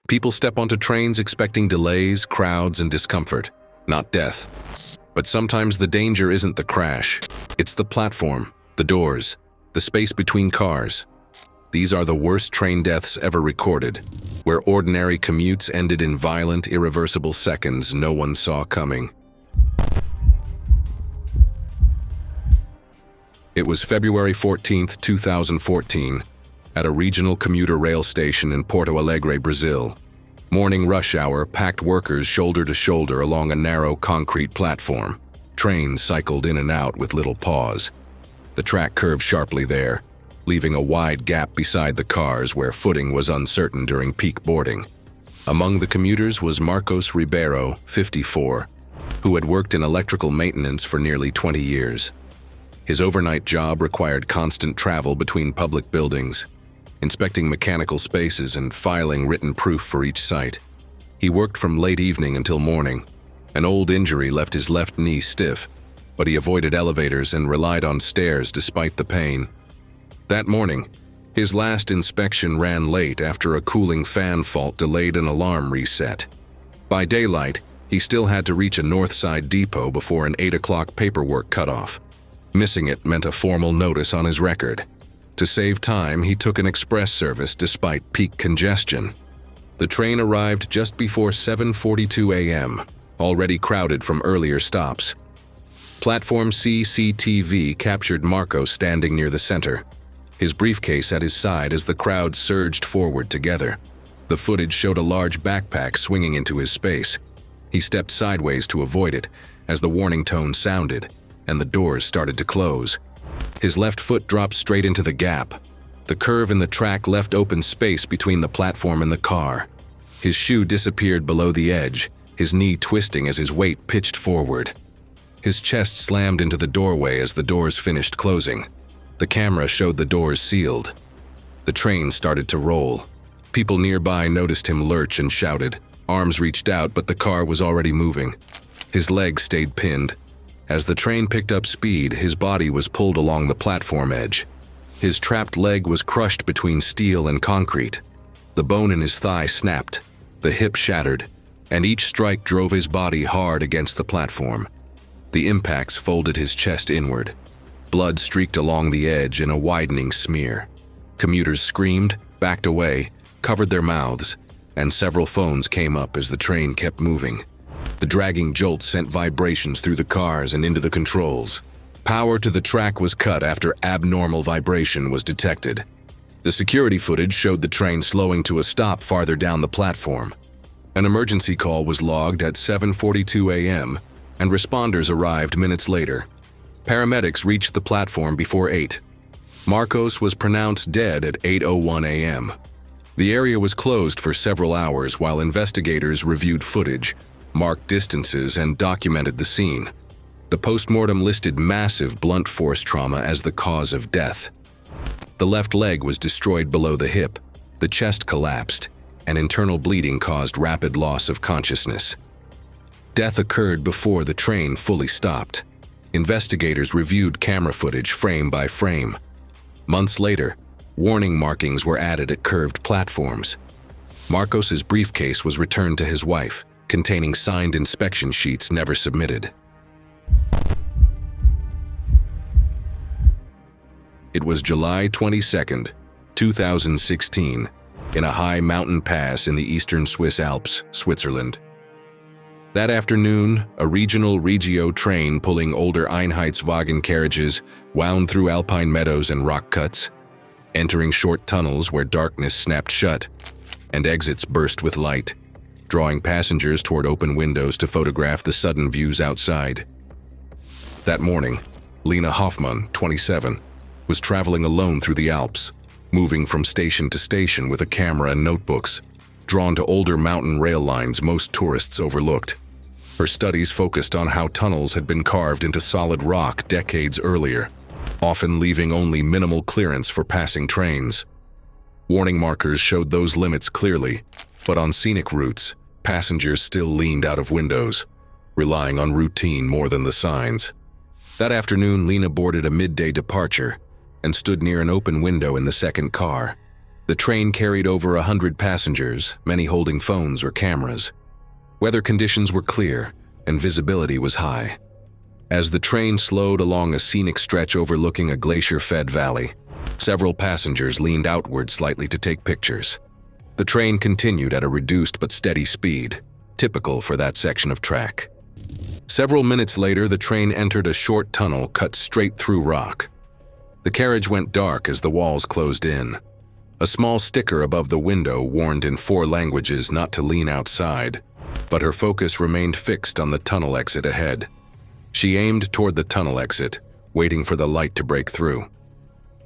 People step onto trains expecting delays, crowds, and discomfort, not death. But sometimes the danger isn't the crash. It's the platform, the doors, the space between cars. These are the worst train deaths ever recorded, where ordinary commutes ended in violent, irreversible seconds no one saw coming. It was February 14, 2014, at a regional commuter rail station in Porto Alegre, Brazil. Morning rush hour packed workers shoulder to shoulder along a narrow concrete platform. Trains cycled in and out with little pause. The track curved sharply there, leaving a wide gap beside the cars where footing was uncertain during peak boarding. Among the commuters was Marcos Ribeiro, 54, who had worked in electrical maintenance for nearly 20 years. His overnight job required constant travel between public buildings, inspecting mechanical spaces and filing written proof for each site. He worked from late evening until morning. An old injury left his left knee stiff, but he avoided elevators and relied on stairs despite the pain. That morning, his last inspection ran late after a cooling fan fault delayed an alarm reset. By daylight, he still had to reach a north side depot before an 8 o'clock paperwork cutoff. Missing it meant a formal notice on his record. To save time, he took an express service despite peak congestion. The train arrived just before 7:42 a.m., already crowded from earlier stops. Platform CCTV captured Marco standing near the center, his briefcase at his side as the crowd surged forward together. The footage showed a large backpack swinging into his space. He stepped sideways to avoid it as the warning tone sounded, and the doors started to close. His left foot dropped straight into the gap. The curve in the track left open space between the platform and the car. His shoe disappeared below the edge, his knee twisting as his weight pitched forward. His chest slammed into the doorway as the doors finished closing. The camera showed the doors sealed. The train started to roll. People nearby noticed him lurch and shouted. Arms reached out, but the car was already moving. His legs stayed pinned. As the train picked up speed, his body was pulled along the platform edge. His trapped leg was crushed between steel and concrete. The bone in his thigh snapped, the hip shattered, and each strike drove his body hard against the platform. The impacts folded his chest inward. Blood streaked along the edge in a widening smear. Commuters screamed, backed away, covered their mouths, and several phones came up as the train kept moving. The dragging jolt sent vibrations through the cars and into the controls. Power to the track was cut after abnormal vibration was detected. The security footage showed the train slowing to a stop farther down the platform. An emergency call was logged at 7:42 a.m., and responders arrived minutes later. Paramedics reached the platform before 8. Marcos was pronounced dead at 8:01 a.m. The area was closed for several hours while investigators reviewed footage, marked distances, and documented the scene. The postmortem listed massive blunt force trauma as the cause of death. The left leg was destroyed below the hip, the chest collapsed, and internal bleeding caused rapid loss of consciousness. Death occurred before the train fully stopped. Investigators reviewed camera footage frame by frame. Months later, warning markings were added at curved platforms. Marcos's briefcase was returned to his wife, containing signed inspection sheets never submitted. It was July 22, 2016, in a high mountain pass in the eastern Swiss Alps, Switzerland. That afternoon, a regional Regio train pulling older Einheitswagen carriages wound through alpine meadows and rock cuts, entering short tunnels where darkness snapped shut and exits burst with light, drawing passengers toward open windows to photograph the sudden views outside. That morning, Lena Hoffmann, 27, was traveling alone through the Alps, moving from station to station with a camera and notebooks, drawn to older mountain rail lines most tourists overlooked. Her studies focused on how tunnels had been carved into solid rock decades earlier, often leaving only minimal clearance for passing trains. Warning markers showed those limits clearly, but on scenic routes, passengers still leaned out of windows, relying on routine more than the signs. That afternoon, Lena boarded a midday departure and stood near an open window in the second car. The train carried over 100 passengers, many holding phones or cameras. Weather conditions were clear, and visibility was high. As the train slowed along a scenic stretch overlooking a glacier-fed valley, several passengers leaned outward slightly to take pictures. The train continued at a reduced but steady speed, typical for that section of track. Several minutes later, the train entered a short tunnel cut straight through rock. The carriage went dark as the walls closed in. A small sticker above the window warned in 4 languages not to lean outside, but her focus remained fixed on the tunnel exit ahead. She aimed toward the tunnel exit, waiting for the light to break through.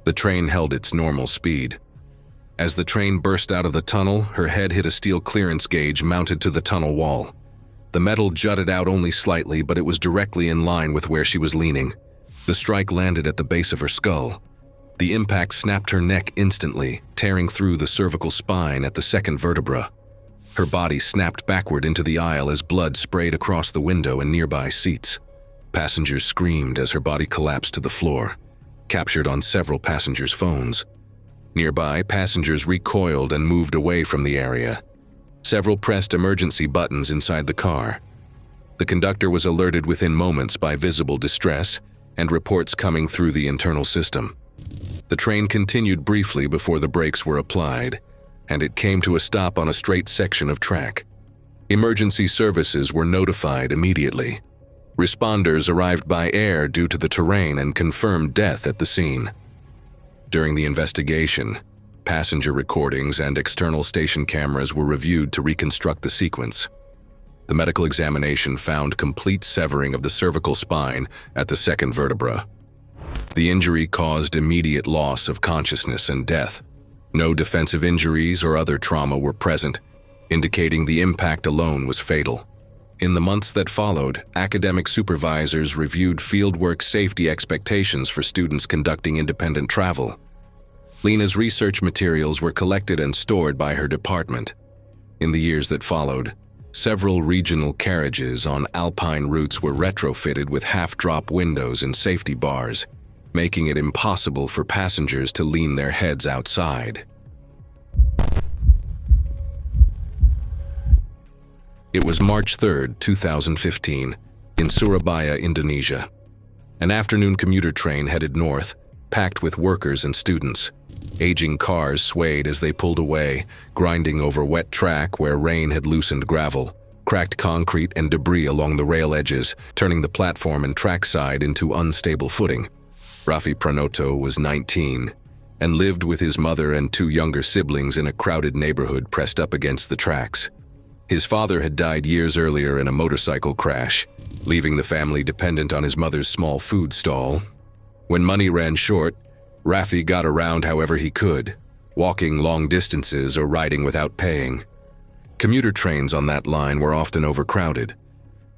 The train held its normal speed. As the train burst out of the tunnel, her head hit a steel clearance gauge mounted to the tunnel wall. The metal jutted out only slightly, but it was directly in line with where she was leaning. The strike landed at the base of her skull. The impact snapped her neck instantly, tearing through the cervical spine at the second vertebra. Her body snapped backward into the aisle as blood sprayed across the window and nearby seats. Passengers screamed as her body collapsed to the floor, captured on several passengers' phones. Nearby, passengers recoiled and moved away from the area. Several pressed emergency buttons inside the car. The conductor was alerted within moments by visible distress and reports coming through the internal system. The train continued briefly before the brakes were applied, and it came to a stop on a straight section of track. Emergency services were notified immediately. Responders arrived by air due to the terrain and confirmed death at the scene. During the investigation, passenger recordings and external station cameras were reviewed to reconstruct the sequence. The medical examination found complete severing of the cervical spine at the second vertebra. The injury caused immediate loss of consciousness and death. No defensive injuries or other trauma were present, indicating the impact alone was fatal. In the months that followed, academic supervisors reviewed fieldwork safety expectations for students conducting independent travel. Lena's research materials were collected and stored by her department. In the years that followed, several regional carriages on alpine routes were retrofitted with half-drop windows and safety bars, making it impossible for passengers to lean their heads outside. It was March 3, 2015, in Surabaya, Indonesia. An afternoon commuter train headed north, packed with workers and students. Aging cars swayed as they pulled away, grinding over wet track where rain had loosened gravel, cracked concrete and debris along the rail edges, turning the platform and trackside into unstable footing. Raffi Pranoto was 19 and lived with his mother and 2 younger siblings in a crowded neighborhood pressed up against the tracks. His father had died years earlier in a motorcycle crash, leaving the family dependent on his mother's small food stall. When money ran short, Raffi got around however he could, walking long distances or riding without paying. Commuter trains on that line were often overcrowded.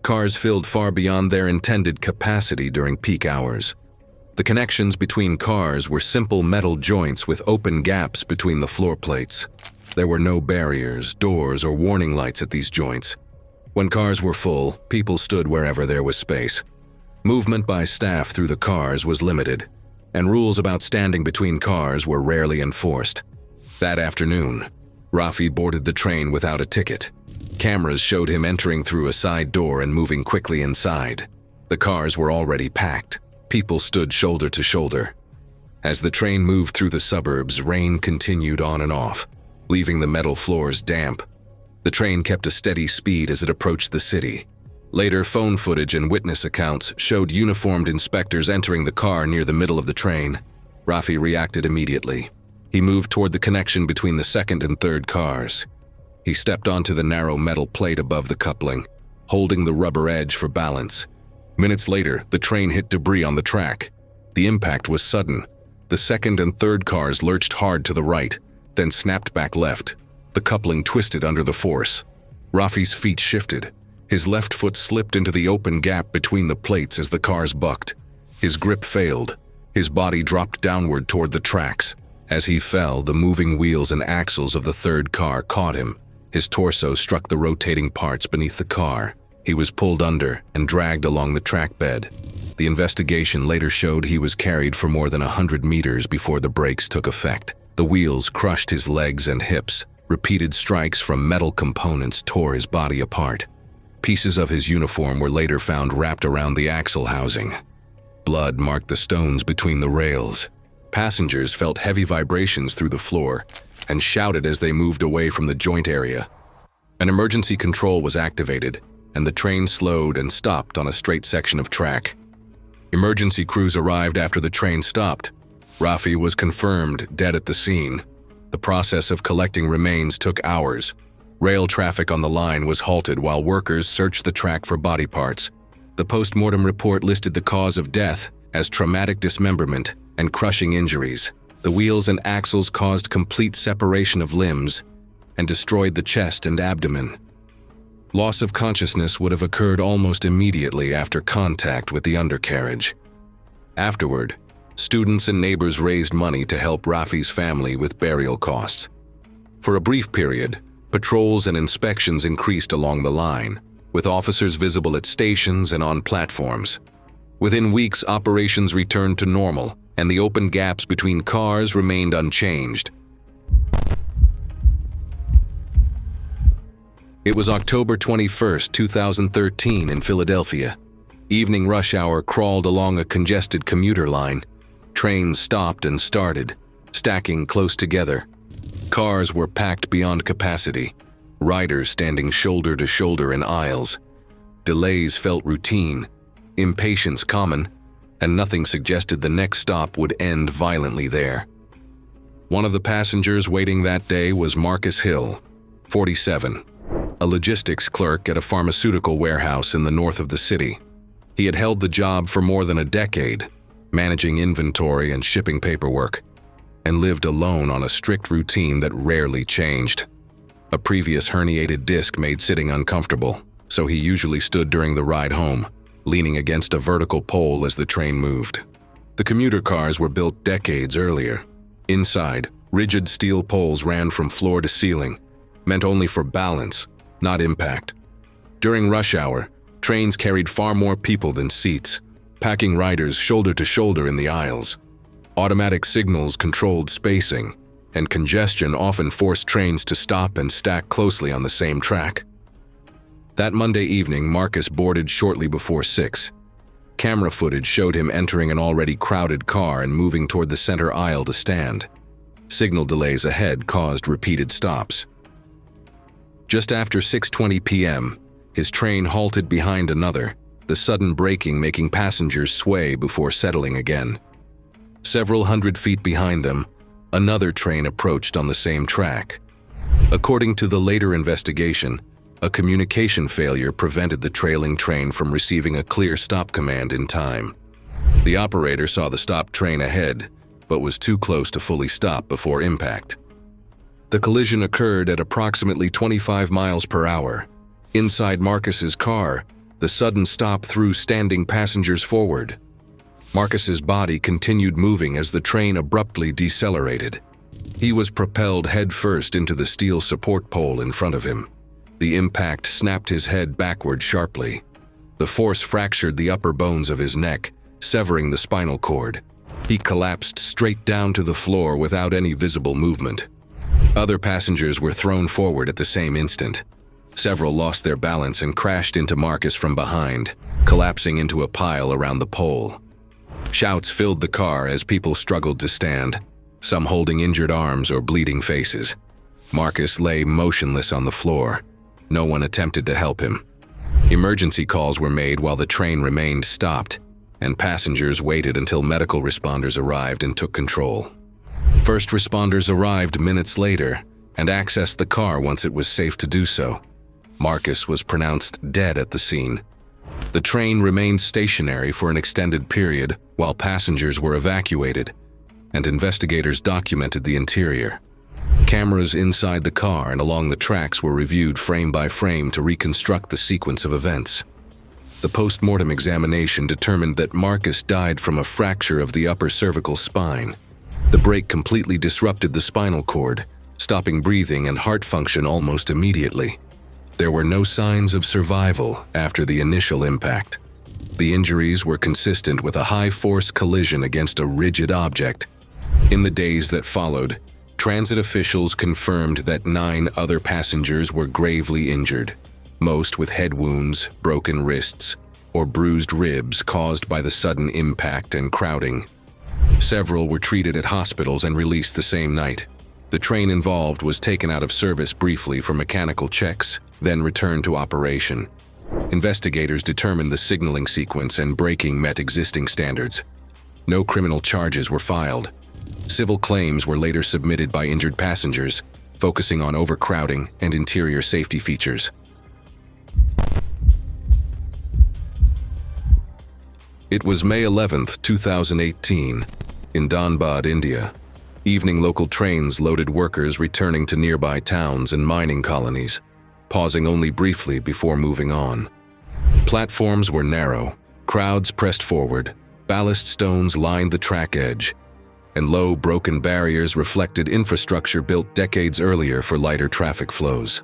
Cars filled far beyond their intended capacity during peak hours. The connections between cars were simple metal joints with open gaps between the floor plates. There were no barriers, doors, or warning lights at these joints. When cars were full, people stood wherever there was space. Movement by staff through the cars was limited, and rules about standing between cars were rarely enforced. That afternoon, Raffi boarded the train without a ticket. Cameras showed him entering through a side door and moving quickly inside. The cars were already packed. People stood shoulder to shoulder. As the train moved through the suburbs, rain continued on and off, leaving the metal floors damp. The train kept a steady speed as it approached the city. Later, phone footage and witness accounts showed uniformed inspectors entering the car near the middle of the train. Raffi reacted immediately. He moved toward the connection between the second and third cars. He stepped onto the narrow metal plate above the coupling, holding the rubber edge for balance. Minutes later, the train hit debris on the track. The impact was sudden. The second and third cars lurched hard to the right, then snapped back left. The coupling twisted under the force. Raffi's feet shifted. His left foot slipped into the open gap between the plates as the cars bucked. His grip failed. His body dropped downward toward the tracks. As he fell, the moving wheels and axles of the third car caught him. His torso struck the rotating parts beneath the car. He was pulled under and dragged along the track bed. The investigation later showed he was carried for more than 100 meters before the brakes took effect. The wheels crushed his legs and hips. Repeated strikes from metal components tore his body apart. Pieces of his uniform were later found wrapped around the axle housing. Blood marked the stones between the rails. Passengers felt heavy vibrations through the floor and shouted as they moved away from the joint area. An emergency control was activated, and the train slowed and stopped on a straight section of track. Emergency crews arrived after the train stopped. Rafi was confirmed dead at the scene. The process of collecting remains took hours. Rail traffic on the line was halted while workers searched the track for body parts. The post-mortem report listed the cause of death as traumatic dismemberment and crushing injuries. The wheels and axles caused complete separation of limbs and destroyed the chest and abdomen. Loss of consciousness would have occurred almost immediately after contact with the undercarriage. Afterward, students and neighbors raised money to help Rafi's family with burial costs. For a brief period, patrols and inspections increased along the line, with officers visible at stations and on platforms. Within weeks, operations returned to normal, and the open gaps between cars remained unchanged. It was October 21, 2013 in Philadelphia. Evening rush hour crawled along a congested commuter line. Trains stopped and started, stacking close together. Cars were packed beyond capacity, riders standing shoulder to shoulder in aisles. Delays felt routine, impatience common, and nothing suggested the next stop would end violently there. One of the passengers waiting that day was Marcus Hill, 47, a logistics clerk at a pharmaceutical warehouse in the north of the city. He had held the job for more than a decade, managing inventory and shipping paperwork, and lived alone on a strict routine that rarely changed. A previous herniated disc made sitting uncomfortable, so he usually stood during the ride home, leaning against a vertical pole as the train moved. The commuter cars were built decades earlier. Inside, rigid steel poles ran from floor to ceiling, meant only for balance, not impact. During rush hour, trains carried far more people than seats, packing riders shoulder to shoulder in the aisles. Automatic signals controlled spacing, and congestion often forced trains to stop and stack closely on the same track. That Monday evening, Marcus boarded shortly before 6. Camera footage showed him entering an already crowded car and moving toward the center aisle to stand. Signal delays ahead caused repeated stops. Just after 6:20 p.m., his train halted behind another, the sudden braking making passengers sway before settling again. Several hundred feet behind them, another train approached on the same track. According to the later investigation, a communication failure prevented the trailing train from receiving a clear stop command in time. The operator saw the stopped train ahead, but was too close to fully stop before impact. The collision occurred at approximately 25 miles per hour. Inside Marcus's car, the sudden stop threw standing passengers forward. Marcus's body continued moving as the train abruptly decelerated. He was propelled headfirst into the steel support pole in front of him. The impact snapped his head backward sharply. The force fractured the upper bones of his neck, severing the spinal cord. He collapsed straight down to the floor without any visible movement. Other passengers were thrown forward at the same instant. Several lost their balance and crashed into Marcus from behind, collapsing into a pile around the pole. Shouts filled the car as people struggled to stand, some holding injured arms or bleeding faces. Marcus lay motionless on the floor. No one attempted to help him. Emergency calls were made while the train remained stopped, and passengers waited until medical responders arrived and took control. First responders arrived minutes later and accessed the car once it was safe to do so. Marcus was pronounced dead at the scene. The train remained stationary for an extended period while passengers were evacuated, and investigators documented the interior. Cameras inside the car and along the tracks were reviewed frame by frame to reconstruct the sequence of events. The post-mortem examination determined that Marcus died from a fracture of the upper cervical spine. The break completely disrupted the spinal cord, stopping breathing and heart function almost immediately. There were no signs of survival after the initial impact. The injuries were consistent with a high-force collision against a rigid object. In the days that followed, Transit officials confirmed that 9 other passengers were gravely injured, most with head wounds, broken wrists, or bruised ribs caused by the sudden impact and crowding. Several were treated at hospitals and released the same night. The train involved was taken out of service briefly for mechanical checks, then returned to operation. Investigators determined the signaling sequence and braking met existing standards. No criminal charges were filed. Civil claims were later submitted by injured passengers, focusing on overcrowding and interior safety features. It was May 11, 2018, in Danbad, India. Evening local trains loaded workers returning to nearby towns and mining colonies, pausing only briefly before moving on. Platforms were narrow, crowds pressed forward, ballast stones lined the track edge, and low, broken barriers reflected infrastructure built decades earlier for lighter traffic flows.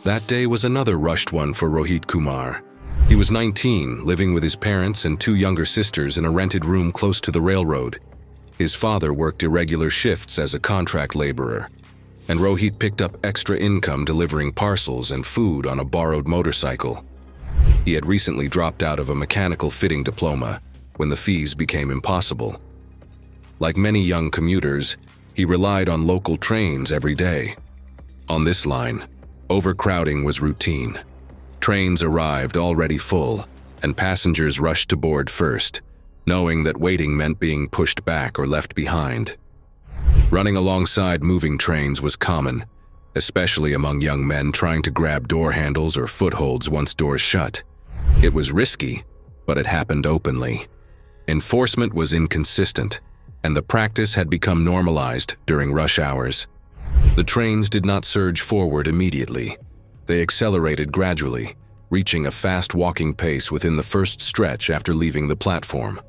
That day was another rushed one for Rohit Kumar. He was 19, living with his parents and 2 younger sisters in a rented room close to the railroad. His father worked irregular shifts as a contract laborer, and Rohit picked up extra income delivering parcels and food on a borrowed motorcycle. He had recently dropped out of a mechanical fitting diploma when the fees became impossible. Like many young commuters, he relied on local trains every day. On this line, overcrowding was routine. Trains arrived already full, and passengers rushed to board first, knowing that waiting meant being pushed back or left behind. Running alongside moving trains was common, especially among young men trying to grab door handles or footholds once doors shut. It was risky, but it happened openly. Enforcement was inconsistent, and the practice had become normalized during rush hours. The trains did not surge forward immediately. They accelerated gradually, reaching a fast walking pace within the first stretch after leaving the platform.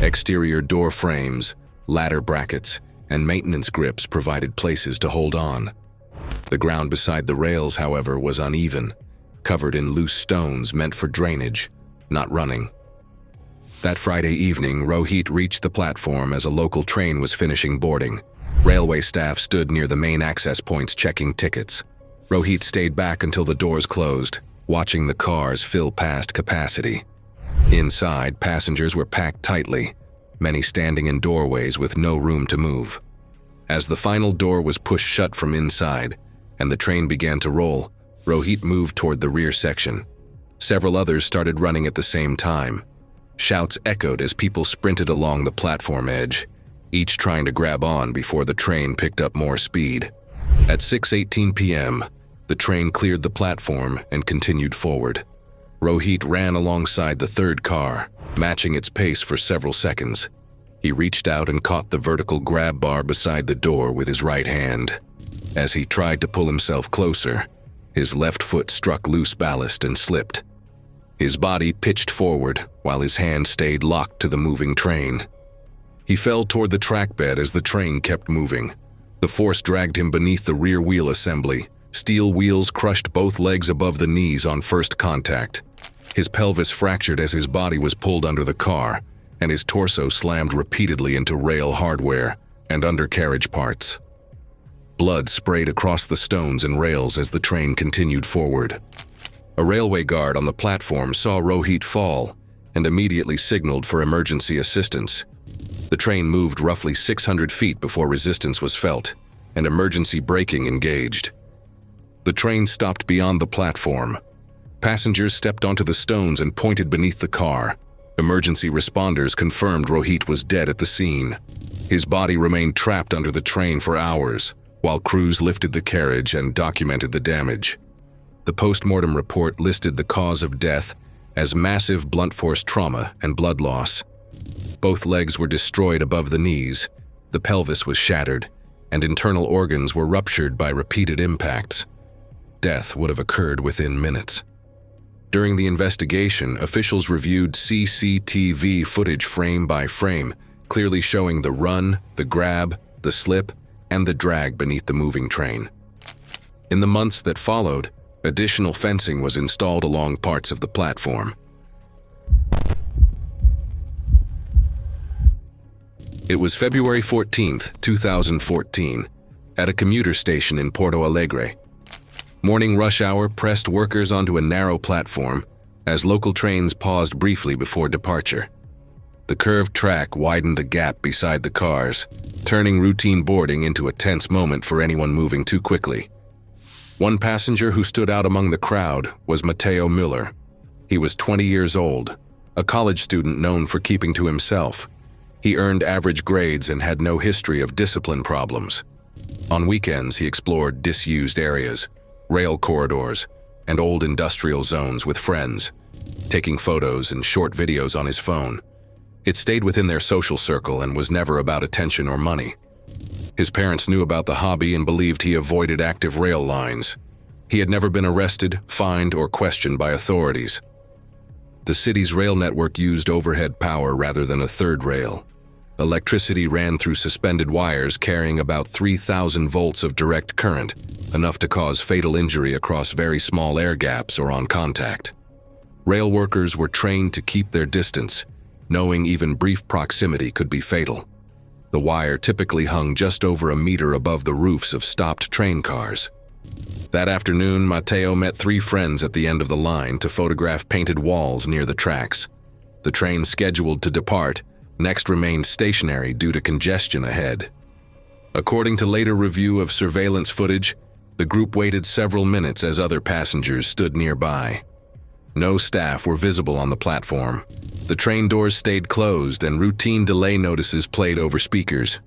Exterior door frames, ladder brackets, and maintenance grips provided places to hold on. The ground beside the rails, however, was uneven, covered in loose stones meant for drainage, not running. That Friday evening, Rohit reached the platform as a local train was finishing boarding. Railway staff stood near the main access points checking tickets. Rohit stayed back until the doors closed, watching the cars fill past capacity. Inside, passengers were packed tightly, many standing in doorways with no room to move. As the final door was pushed shut from inside and the train began to roll, Rohit moved toward the rear section. Several others started running at the same time. Shouts echoed as people sprinted along the platform edge, each trying to grab on before the train picked up more speed. At 6:18 p.m., the train cleared the platform and continued forward. Rohit ran alongside the third car, matching its pace for several seconds. He reached out and caught the vertical grab bar beside the door with his right hand. As he tried to pull himself closer, his left foot struck loose ballast and slipped. His body pitched forward while his hand stayed locked to the moving train. He fell toward the track bed as the train kept moving. The force dragged him beneath the rear wheel assembly. Steel wheels crushed both legs above the knees on first contact. His pelvis fractured as his body was pulled under the car, and his torso slammed repeatedly into rail hardware and undercarriage parts. Blood sprayed across the stones and rails as the train continued forward. A railway guard on the platform saw Rohit fall and immediately signaled for emergency assistance. The train moved roughly 600 feet before resistance was felt, and emergency braking engaged. The train stopped beyond the platform. Passengers stepped onto the stones and pointed beneath the car. Emergency responders confirmed Rohit was dead at the scene. His body remained trapped under the train for hours, while crews lifted the carriage and documented the damage. The post-mortem report listed the cause of death as massive blunt force trauma and blood loss. Both legs were destroyed above the knees, the pelvis was shattered, and internal organs were ruptured by repeated impacts. Death would have occurred within minutes. During the investigation, officials reviewed CCTV footage frame by frame, clearly showing the run, the grab, the slip, and the drag beneath the moving train. In the months that followed, additional fencing was installed along parts of the platform. It was February 14, 2014, at a commuter station in Porto Alegre. Morning rush hour pressed workers onto a narrow platform as local trains paused briefly before departure. The curved track widened the gap beside the cars, turning routine boarding into a tense moment for anyone moving too quickly. One passenger who stood out among the crowd was Matteo Müller. He was 20 years old, a college student known for keeping to himself. He earned average grades and had no history of discipline problems. On weekends, he explored disused areas, rail corridors, and old industrial zones with friends, taking photos and short videos on his phone. It stayed within their social circle and was never about attention or money. His parents knew about the hobby and believed he avoided active rail lines. He had never been arrested, fined, or questioned by authorities. The city's rail network used overhead power rather than a third rail. Electricity ran through suspended wires carrying about 3,000 volts of direct current, enough to cause fatal injury across very small air gaps or on contact. Rail workers were trained to keep their distance, knowing even brief proximity could be fatal. The wire typically hung just over a meter above the roofs of stopped train cars. That afternoon, Matteo met 3 friends at the end of the line to photograph painted walls near the tracks. The train scheduled to depart next remained stationary due to congestion ahead. According to later review of surveillance footage, the group waited several minutes as other passengers stood nearby. No staff were visible on the platform. The train doors stayed closed and routine delay notices played over speakers.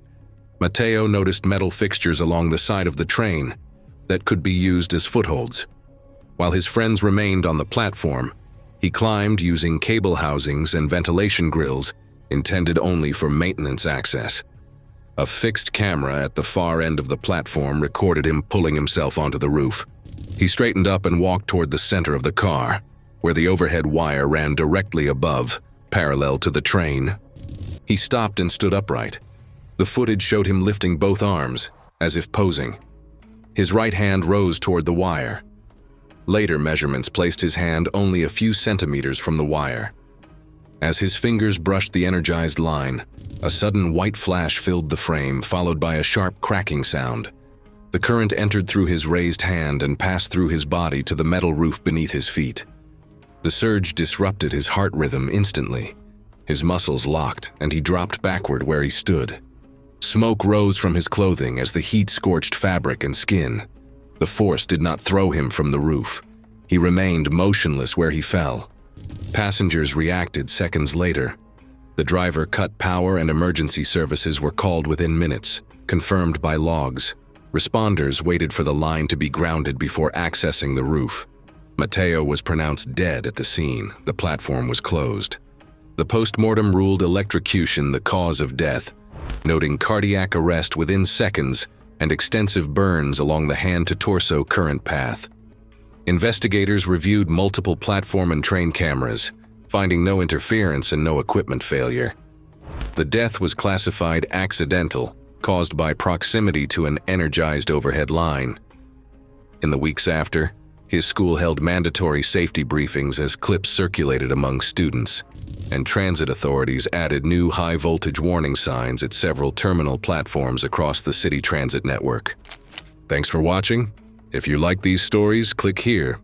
Matteo noticed metal fixtures along the side of the train that could be used as footholds. While his friends remained on the platform, he climbed using cable housings and ventilation grills intended only for maintenance access. A fixed camera at the far end of the platform recorded him pulling himself onto the roof. He straightened up and walked toward the center of the car, where the overhead wire ran directly above, parallel to the train. He stopped and stood upright. The footage showed him lifting both arms, as if posing. His right hand rose toward the wire. Later measurements placed his hand only a few centimeters from the wire. As his fingers brushed the energized line, a sudden white flash filled the frame, followed by a sharp cracking sound. The current entered through his raised hand and passed through his body to the metal roof beneath his feet. The surge disrupted his heart rhythm instantly. His muscles locked, and he dropped backward where he stood. Smoke rose from his clothing as the heat scorched fabric and skin. The force did not throw him from the roof. He remained motionless where he fell. Passengers reacted seconds later. The driver cut power and emergency services were called within minutes, confirmed by logs. Responders waited for the line to be grounded before accessing the roof. Matteo was pronounced dead at the scene. The platform was closed. The post-mortem ruled electrocution the cause of death, noting cardiac arrest within seconds and extensive burns along the hand-to-torso current path. Investigators reviewed multiple platform and train cameras, finding no interference and no equipment failure. The death was classified accidental, caused by proximity to an energized overhead line. In the weeks after, his school held mandatory safety briefings as clips circulated among students, and transit authorities added new high-voltage warning signs at several terminal platforms across the city transit network. Thanks for watching. If you like these stories, click here